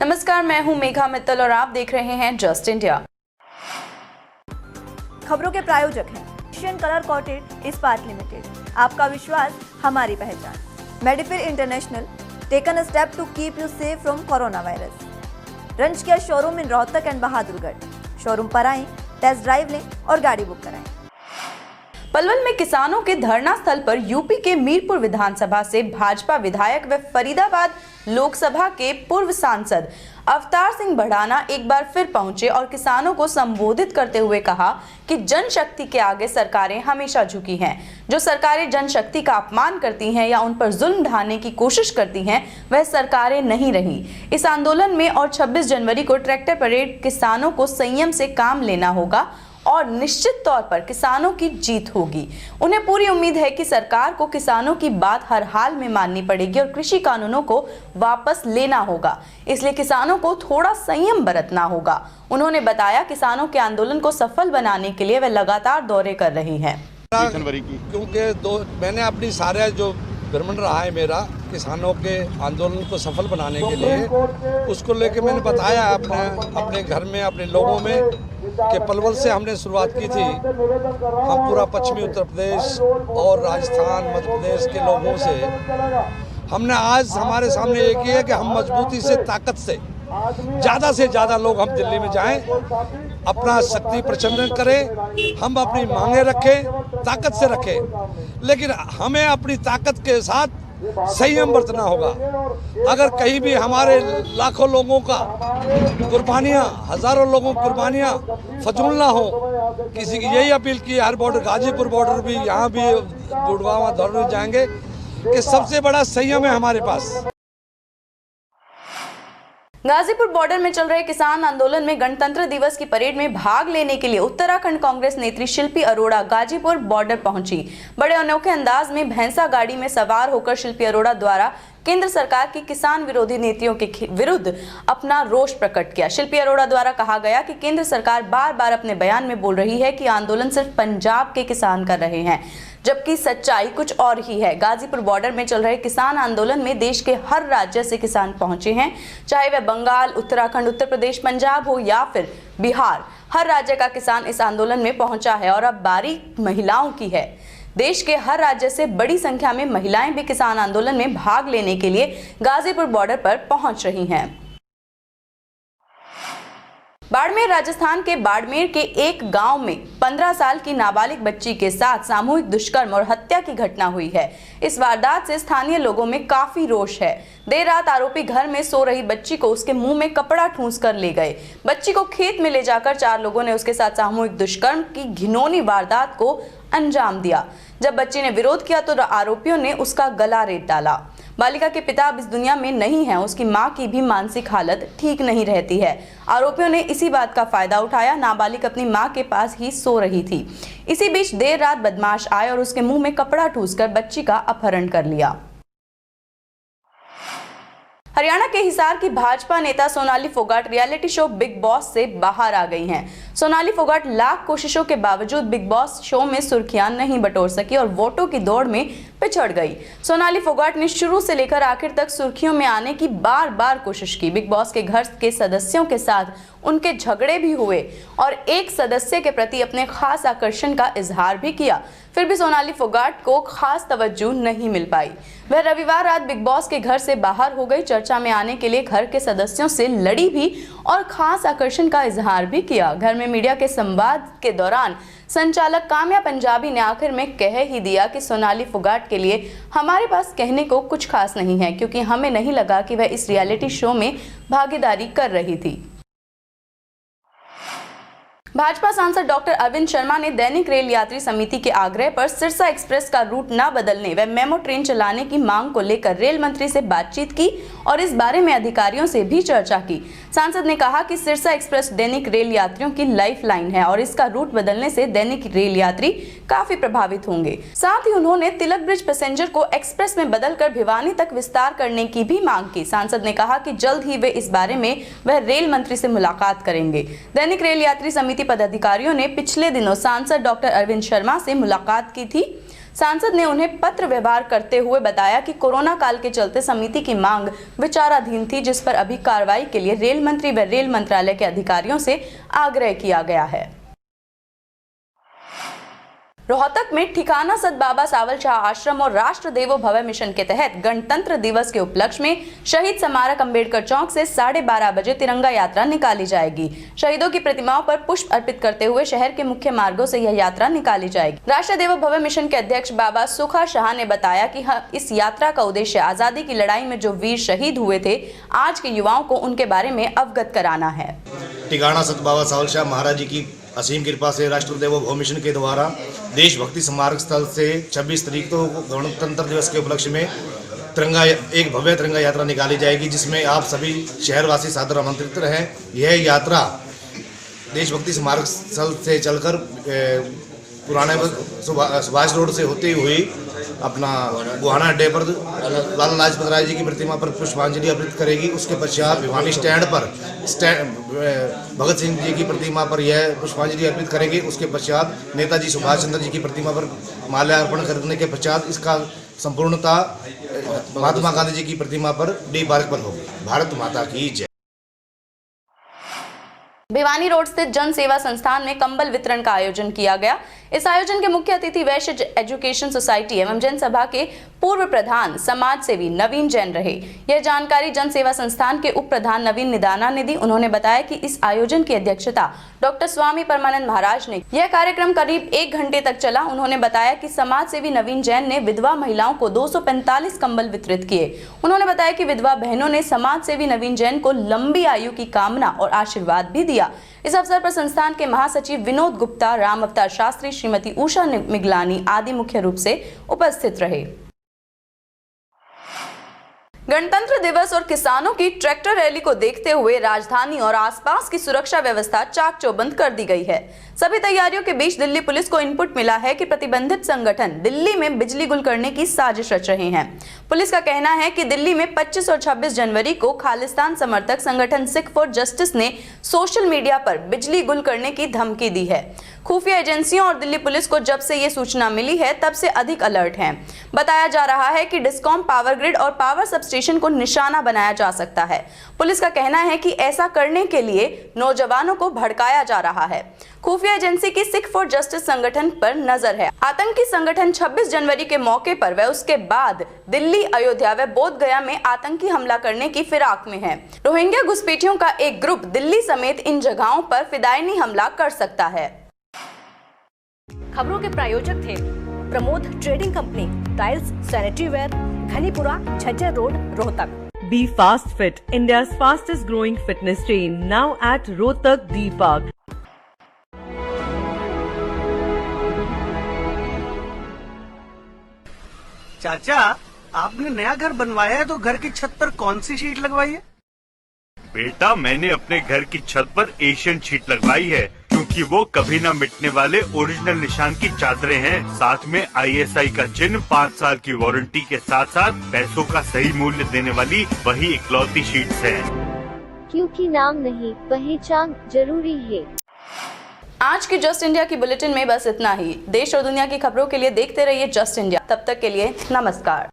नमस्कार, मैं हूं मेघा मित्तल और आप देख रहे हैं जस्ट इंडिया। खबरों के प्रायोजक हैं एशियन कलर कोटेड इस्पात लिमिटेड, आपका विश्वास हमारी पहचान। मेडिफिर international, taken a step to keep you safe from corona virus. रंज किया showroom in Rohtak and Bahadurgarh. Showroom पर आएं, टेस्ट ड्राइव लें और गाड़ी बुक कराएं। पलवल में किसानों के धरना स्थल पर यूपी के मीरपुर विधानसभा से भाजपा विधायक व फरीदाबाद लोकसभा के पूर्व सांसद अवतार सिंह भड़ाना एक बार फिर पहुंचे और किसानों को संबोधित करते हुए कहा कि जनशक्ति के आगे सरकारें हमेशा झुकी हैं। जो सरकारें जनशक्ति का अपमान करती हैं या उन पर जुल्म ढाने की कोशिश करती हैं, वह सरकारें नहीं रही। इस आंदोलन में और 26 जनवरी को ट्रैक्टर परेड किसानों को संयम से काम लेना होगा और निश्चित तौर पर किसानों की जीत होगी। उन्हें पूरी उम्मीद है कि सरकार को किसानों की बात हर हाल में माननी पड़ेगी और कृषि कानूनों को वापस लेना होगा, इसलिए किसानों को थोड़ा संयम बरतना होगा। उन्होंने बताया किसानों के आंदोलन को सफल बनाने के लिए वे लगातार दौरे कर रहे हैं। क्योंकि मैंने अपनी सारे जो भ्रमण रहा है मेरा किसानों के आंदोलन को सफल बनाने के लिए, उसको लेके मैंने बताया अपने घर में अपने लोगों में कि पलवल से हमने शुरुआत की थी। हम पूरा पश्चिमी उत्तर प्रदेश और राजस्थान मध्य प्रदेश के लोगों से हमने आज हमारे सामने एक ही है कि हम मजबूती से ताकत से ज़्यादा लोग हम दिल्ली में जाएं, अपना शक्ति प्रचंड करें, हम अपनी मांगे रखें, ताकत से रखें, लेकिन हमें अपनी ताकत के साथ संयम बरतना होगा। अगर कहीं भी हमारे लाखों लोगों का कुर्बानियाँ, हजारों लोगों की कुर्बानियाँ फजूल ना हो, किसी की यही अपील की। हर बॉर्डर, गाजीपुर बॉर्डर भी, यहाँ भी गुड़गांव धरने जाएंगे कि सबसे बड़ा संयम है हमारे पास। गाजीपुर बॉर्डर में चल रहे किसान आंदोलन में गणतंत्र दिवस की परेड में भाग लेने के लिए उत्तराखंड कांग्रेस नेत्री शिल्पी अरोड़ा गाजीपुर बॉर्डर पहुंची। बड़े अनोखे अंदाज में भैंसा गाड़ी में सवार होकर शिल्पी अरोड़ा द्वारा केंद्र सरकार की किसान विरोधी नीतियों के विरुद्ध अपना रोष प्रकट किया। शिल्पी अरोड़ा द्वारा कहा गया कि केंद्र सरकार बार बार अपने बयान में बोल रही है कि आंदोलन सिर्फ पंजाब के किसान कर रहे हैं, जबकि सच्चाई कुछ और ही है। गाजीपुर बॉर्डर में चल रहे किसान आंदोलन में देश के हर राज्य से किसान पहुंचे हैं, चाहे वह बंगाल, उत्तराखंड, उत्तर प्रदेश, पंजाब हो या फिर बिहार। हर राज्य का किसान इस आंदोलन में पहुंचा है और अब बारी महिलाओं की है। देश के हर राज्य से बड़ी संख्या में महिलाएं भी किसान आंदोलन में भाग लेने के लिए गाजीपुर बॉर्डर पर पहुंच रही हैं। बाड़मेर, राजस्थान के बाड़मेर के एक गांव में 15 साल की नाबालिग बच्ची के साथ सामूहिक दुष्कर्म और हत्या की घटना हुई है। इस वारदात से स्थानीय लोगों में काफी रोष है। देर रात आरोपी घर में सो रही बच्ची को उसके मुंह में कपड़ा ठूंस कर ले गए। बच्ची को खेत में ले जाकर 4 लोगों ने उसके साथ सामूहिक दुष्कर्म की घिनौनी वारदात को अंजाम दिया। जब बच्ची ने विरोध किया तो आरोपियों ने उसका गला रेत डाला। बालिका के पिता अब इस दुनिया में नहीं है, उसकी मां की भी मानसिक हालत ठीक नहीं रहती है। आरोपियों ने इसी बात का फायदा उठाया। नाबालिग अपनी मां के पास ही सो रही थी। इसी बीच देर रात बदमाश आए और उसके मुंह में कपड़ा ठूसकर बच्ची का अपहरण कर लिया। हरियाणा के हिसार की भाजपा नेता Sonali Phogat reality show big boss से बाहर आ गई हैं। सोनाली फोगाट लाख कोशिशों के बावजूद बिग बॉस शो में सुर्खियां नहीं बटोर सकी और वोटों की दौड़ में पिछड़ गई। सोनाली फोगाट ने शुरू से लेकर आखिर तक सुर्खियों में आने की बार कोशिश की। बिग बॉस के घर के सदस्यों के साथ उनके झगड़े भी हुए और एक सदस्य के प्रति अपने खास आकर्षण का इजहार भी किया। फिर भी सोनाली फोगाट को खास तवज्जो नहीं मिल पाई। वह रविवार रात बिग बॉस के घर से बाहर हो गई, चर्चा में आने के लिए घर के सदस्यों से लड़ी भी और खास आकर्षण का इजहार भी किया। घर में मीडिया के संवाद के दौरान संचालक काम्या पंजाबी ने आखिर में कह ही दिया कि सोनाली फोगाट के लिए हमारे पास कहने को कुछ खास नहीं है, क्योंकि हमें नहीं लगा कि वह इस रियलिटी शो में भागीदारी कर रही थी। भाजपा सांसद डॉक्टर अरविंद शर्मा ने दैनिक रेल यात्री समिति के आग्रह पर सिरसा एक्सप्रेस का रूट न बदलने व मेमो ट्रेन चलाने की मांग को लेकर रेल मंत्री से बातचीत की और इस बारे में अधिकारियों से भी चर्चा की। सांसद ने कहा कि सिरसा एक्सप्रेस दैनिक रेल यात्रियों की लाइफलाइन है और इसका रूट बदलने से दैनिक रेल यात्री काफी प्रभावित होंगे। साथ ही उन्होंने तिलक ब्रिज पैसेंजर को एक्सप्रेस में बदलकर भिवानी तक विस्तार करने की भी मांग की। सांसद ने कहा कि जल्द ही वे इस बारे में वह रेल मंत्री से मुलाकात करेंगे। दैनिक रेल यात्री समिति पदाधिकारियों ने पिछले दिनों सांसद डॉक्टर अरविंद शर्मा से मुलाकात की थी। सांसद ने उन्हें पत्र व्यवहार करते हुए बताया कि कोरोना काल के चलते समिति की मांग विचाराधीन थी, जिस पर अभी कार्रवाई के लिए रेल मंत्री व रेल मंत्रालय के अधिकारियों से आग्रह किया गया है। रोहतक में ठिकाना सत बाबा सावल शाह आश्रम और राष्ट्र देवो भव मिशन के तहत गणतंत्र दिवस के उपलक्ष्य में शहीद स्मारक अंबेडकर चौक से 12:30 बजे तिरंगा यात्रा निकाली जाएगी। शहीदों की प्रतिमाओं पर पुष्प अर्पित करते हुए शहर के मुख्य मार्गों से यह यात्रा निकाली जाएगी। राष्ट्र देवो भव मिशन के अध्यक्ष बाबा सुखा शाह ने बताया कि इस यात्रा का उद्देश्य आजादी की लड़ाई में जो वीर शहीद हुए थे, आज के युवाओं को उनके बारे में अवगत कराना है। ठिकाना सत बाबा सावल शाह महाराज जी की असीम कृपा से राष्ट्र देवो भव मिशन के द्वारा देशभक्ति स्मारक स्थल से 26 तारीख को गणतंत्र दिवस के उपलक्ष्य में एक भव्य तिरंगा यात्रा निकाली जाएगी, जिसमें आप सभी शहरवासी सादर आमंत्रित हैं। यह यात्रा देशभक्ति स्मारक स्थल से चलकर पुराने सुभाष रोड से होते हुए अपना गुहाना अड्डे पर लाला लाजपत राय जी की प्रतिमा पर पुष्पांजलि अर्पित करेगी। उसके पश्चात भिवानी स्टैंड पर भगत सिंह जी की प्रतिमा पर यह पुष्पांजलि अर्पित करेंगे। उसके पश्चात नेताजी सुभाष चंद्र जी की प्रतिमा पर माल्यार्पण करने के पश्चात इसका संपूर्णता महात्मा गांधी जी की प्रतिमा पर डी पार्क पर होगी। भारत माता की जय। भिवानी रोड स्थित जन सेवा संस्थान में कंबल वितरण का आयोजन किया गया। इस आयोजन के मुख्य अतिथि वैश्य एजुकेशन सोसाइटी एवं जनसभा के पूर्व प्रधान समाज सेवी नवीन जैन रहे। यह जानकारी जन सेवा संस्थान के उप प्रधान नवीन निदाना ने दी। उन्होंने बताया कि इस आयोजन की अध्यक्षता डॉक्टर स्वामी परमानंद महाराज ने। यह कार्यक्रम करीब 1 घंटे तक चला। उन्होंने बताया कि समाज सेवी नवीन जैन ने विधवा महिलाओं को 245 कंबल वितरित किए। उन्होंने बताया कि विधवा बहनों ने समाज सेवी नवीन जैन को लंबी आयु की कामना और आशीर्वाद भी दिया। इस अवसर पर संस्थान के महासचिव विनोद गुप्ता, राम अवतार शास्त्री, श्रीमती उषा मिगलानी आदि मुख्य रूप से उपस्थित रहे। गणतंत्र दिवस और किसानों की ट्रैक्टर रैली को देखते हुए राजधानी और आसपास की सुरक्षा व्यवस्था चाक चौबंद कर दी गई है। सभी तैयारियों के बीच दिल्ली पुलिस को इनपुट मिला है कि प्रतिबंधित संगठन दिल्ली में बिजली गुल करने की साजिश रच रहे हैं। पुलिस का कहना है कि दिल्ली में 25 और 26 जनवरी को खालिस्तान समर्थक संगठन सिख फॉर जस्टिस ने सोशल मीडिया पर बिजली गुल करने की धमकी दी है। खुफिया एजेंसियों और दिल्ली पुलिस को जब से ये सूचना मिली है तब से अधिक अलर्ट हैं। बताया जा रहा है कि डिस्कॉम, पावर ग्रिड और पावर सबस्टेशन को निशाना बनाया जा सकता है। पुलिस का कहना है कि ऐसा करने के लिए नौजवानों को भड़काया जा रहा है। खुफिया एजेंसी की सिख फॉर जस्टिस संगठन पर नजर है। आतंकी संगठन 26 जनवरी के मौके पर व उसके बाद दिल्ली, अयोध्या व बोध गया में आतंकी हमला करने की फिराक में है। रोहिंग्या घुसपैठियों का एक ग्रुप दिल्ली समेत इन जगहों पर फिदायनी हमला कर सकता है। खबरों के प्रायोजक थे Pramod trading company, tiles, sanitary ware, Ghanipura, Jhajjar road, Rohtak. Be Fast Fit, India's fastest growing fitness chain, now at Rohtak D Park. चाचा, आपने नया घर बनवाया है तो घर की छत पर कौन सी शीट लगवाई है? बेटा, मैंने अपने घर की छत पर एशियन शीट लगवाई है, क्योंकि वो कभी न मिटने वाले ओरिजिनल निशान की चादरें हैं। साथ में ISI का चिन्ह, 5 साल की वारंटी के साथ साथ पैसों का सही मूल्य देने वाली वही इकलौती शीट्स हैं। क्योंकि नाम नहीं, पहचान जरूरी है। आज की जस्ट इंडिया की बुलेटिन में बस इतना ही। देश और दुनिया की खबरों के लिए देखते रहिए जस्ट इंडिया। तब तक के लिए नमस्कार।